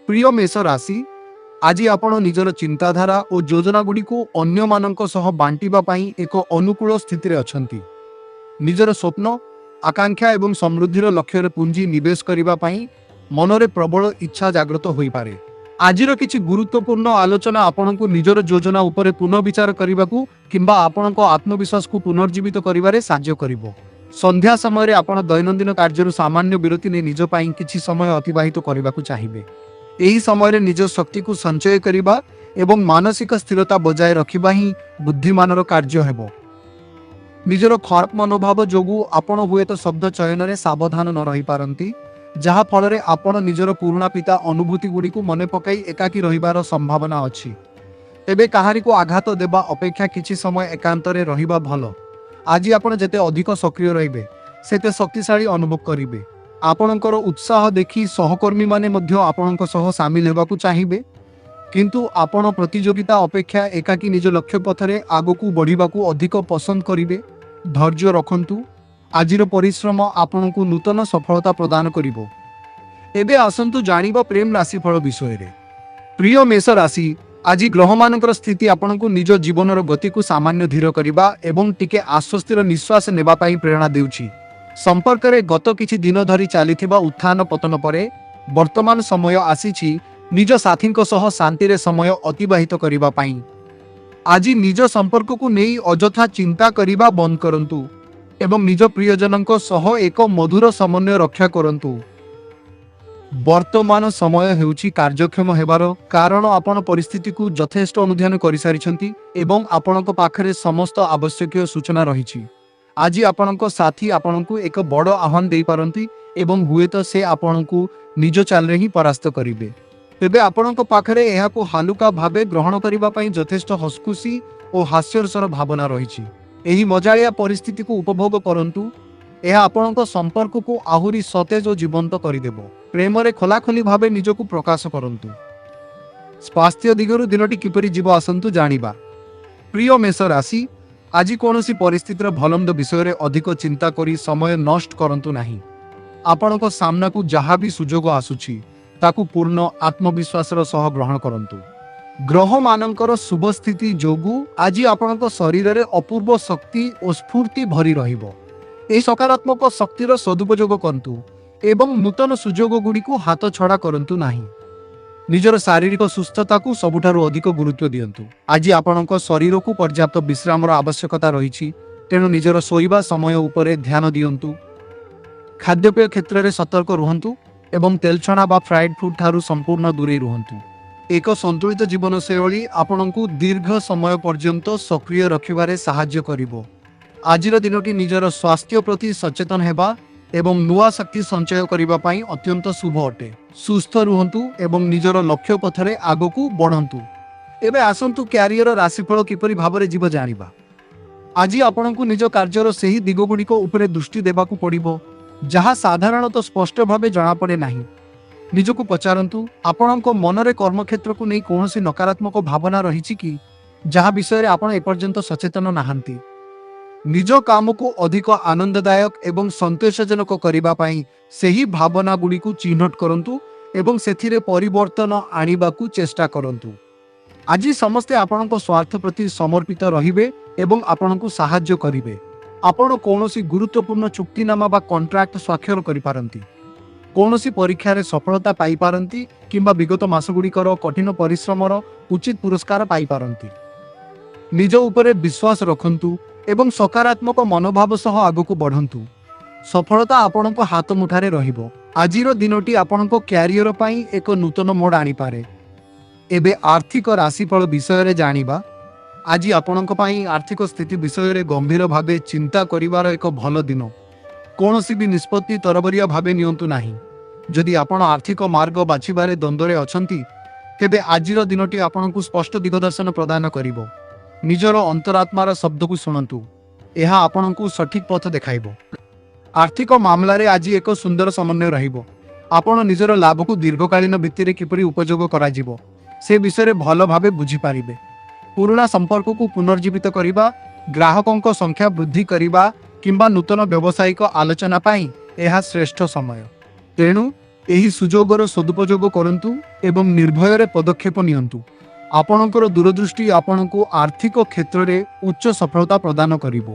प्रिय मेष राशि आज आपण निजर चिंताधारा और योजना गुड़ी को अन्य मानक सह बांटिबा पई एक अनुकूल स्थिति अछंती। निजर स्वप्न आकांक्षा एवं समृद्धिर लक्ष्य पुंजी निवेश करने पई मनरे प्रबल इच्छा जागृत होई पारे। आजिर किछि गुरुत्वपूर्ण आलोचना आपण को निजर योजना उपरे पुनर्विचार करने को किंबा आपण को आत्मविश्वास को पुनर्जीवित करिवारे साहाय्य करिवो। संध्या समय आपण दैनंदिन कार्य सामान्य विरति ने निज पई किछि समय अतिबाहित करने को चाहिए। यही समय निज शक्ति को संचय करने एवं मानसिक स्थिरता बजाय रखा ही बुद्धिमानर कार्य हेबो। निजर खराब मनोभाव जोगु आपण हुए तो शब्द चयन में सावधान न रही पारंती, जहा फल आपण निजर पुराणा पिता अनुभूति गुड़ी को मन पकाई एकाकी रहिबार संभावना अछि। एबे काहारी को आघात देबा अपेक्षा किछि समय एकांत रे रहिबा भलो। आज आपण जेते अधिक सक्रिय रहिबे सेते शक्तिशाली अनुभव करिवे। आपणकर उत्साह देखि सहकर्मी माने मध्य आपणक सह सामिल हेबाकू चाहिए, किंतु आपण प्रतियोगिता अपेक्षा एकाकी निज लक्ष्य पथरे आगकू बढ़िबाकू अधिक पसंद करिवे। धैर्य रखंतु, आजिर परिश्रम आपणकू नूतन सफलता प्रदान करिवो। एबे आसंतु जानिबा प्रेम राशिफल विषय रे। प्रिय मेष राशि आज ग्रह मानकर स्थिति आपणकू निज जीवनर गति को सामान्य धीर करिबा एवं टिके आश्वस्तिर निश्वास नेबा पई प्रेरणा देउछि। संपर्क में गत किछि दिन धरी चलीथिबा उत्थान पतन परे वर्तमान समय आसीछि निज साथी सह शांति रे समय अतिबाहित करिबा पई। आज निज संपर्क को नहीं अजथा चिंता करिबा बंद करंतु एवं निज प्रियजनक सह एक मधुर समन्वय रक्षा करंतु। वर्तमान समय हेउछि कार्यक्षम हेबार कारण आपण परिस्थिति को यथेष्ट अनुध्यान करि सारिछंती एवं आपणक पाखरे समस्त आवश्यक सूचना रहिछि। आज आपणक साथी आपणकू एक बड़ आह्वान दे पारंती एवं हुए तो से आपणकू निज चाल रे ही परास्त करिवे। तेबे आपणक पाखरे एहाको हालुका भावे ग्रहण करिबा पई यथेष्ट हसखुशी और हास्यरसर भावना रहिछि। एही मजालिया परिस्थिति को उपभोग करंतु। यह आपणक संपर्क को आहुरी सतेज और जीवंत करिदेबो। प्रेम रे खोलाखोली भावे निजको प्रकाश करंतु। स्वास्थ्य दिगरु दिनटी किपरि जीव आसंतु जानिबा। प्रिय मेष राशि आज कौनसी परिस्थितिर भलमंद विषय रे अधिक चिंता करी समय नष्ट करंतु नाही। आपणक सामना को जहाँ भी सुजोग आसुछि ताकू पूर्ण आत्मविश्वास सह ग्रहण करंतु। ग्रह मानकर शुभ स्थिति जोगु आज आपणक शरीर रे अपूर्व शक्ति और स्फूर्ति भरी रहिबो। ए सकारात्मक शक्तिर सदुपयोग करंतु एवं नूतन सुजोग गुड़ी को हाथ छड़ा करंतु नाही। निजर शारीरिक सुस्थता को सबुठारु अधिक गुरुत्व दियंतु। आज आपणक शरीर को पर्याप्त विश्रामर आवश्यकता रही, तेणु निजर सोइबा समय उपरे ध्यान दियंतु। खाद्यपेय क्षेत्र में सतर्क रुहंतु एवं तेलछणा बा फ्राइड फूड ठारू संपूर्ण दूरे रुहंतु। एक संतुलित जीवन शैली आपणकू दीर्घ समय पर्यंत सक्रिय रखिबारे साहाय्य करिवो। आजिर दिनटी निजर स्वास्थ्य प्रति सचेतन हेबा एवं नुआ शक्ति संचय करिबा पई अत्यंत शुभ अटे। सुस्थ रुहंतु एवं निजर लक्ष्य पथरे आगकू बढ़ंतु। एबे आसंतु क्यारियर राशिफल किपरि भाबरे जीव जानिबा। आज आपणकू निज कार्यर सही दिग गुड़िक उपरे दृष्टि देबाकू पड़िबो, जहाँ साधारणतः स्पष्ट भावे जना पड़े नाही। निजको पचारंतु, आपणक मनरे कर्मक्षेत्र को नहीं कौनसी नकारात्मक भावना रही कि जहाँ विषय आपण एपर्यंत सचेतन नाहांती। निज काम को अधिक आनंददायक एवं संतोषजनक करिबा पई सही भावना गुड़ी को चिन्हट करंतु एवं सेथिरे परिवर्तन आनिबाकू चेष्टा करंतु। आज समस्ते आपणक स्वार्थ प्रति समर्पित रहिबे एवं आपणकू साहाय्य करिवे। आपण कौनसी गुरुत्वपूर्ण चुक्तिनामा बा कॉन्ट्रैक्ट स्वाक्षर करि पारंती, कौनसी परीक्षा रे सफलता पाई पारंती किंबा विगत मास गुड़िकर कठिन परिश्रमर उचित पुरस्कार पाई पारंती। निज उपरे विश्वास रखंतु एवं सकारात्मक मनोभाव सह आगको बढ़ंतु। सफलता आपणक हाथ मुठारे रहिबो। आजिर दिनटी आपणक क्यारियर पई एक नूतन मोड़ आनी पारे। एबे आर्थिक राशिफल विषय रे जानिबा। आज आपणक पई आर्थिक स्थिति विषय रे गंभीर भावे चिंता करिवार एक भल दिन। कौनसी भी निष्पत्ति तरबरिया भावे नियंतु नाही। जदि आपण आर्थिक मार्ग बाछिबारे द्वंद्वरे अछंती, तेबे आजिर दिनटी आपणकू स्पष्ट दिगदर्शन प्रदान करिवो। निजर अंतरात्मार शब्द को शुणंतु, यह आपणकू सठिक पथ देखाइबो। आर्थिक मामला रे आज एक सुंदर समन्वय रहिबो। आपण निजर लाभ को दीर्घकालीन भित्तिरे किपरि उपयोग कराजिबो से विषय रे भल भावे बुझी पारिबे। पुराना संपर्क को पुनर्जीवित करिबा, ग्राहकों संख्या वृद्धि करिबा किंबा नूतन व्यावसायिक आलोचना पाई यह श्रेष्ठ समय। तेणु ଏହି ସୁଯୋଗର ସଦୁପଯୋଗ କରନ୍ତୁ ଏବଂ ନିର୍ଭୟରେ ପଦକ୍ଷେପ ନିଅନ୍ତୁ। ଆପଣଙ୍କର ଦୂରଦୃଷ୍ଟି ଆପଣଙ୍କୁ ଆର୍ଥିକ କ୍ଷେତ୍ରରେ ଉଚ୍ଚ ସଫଳତା ପ୍ରଦାନ କରିବ।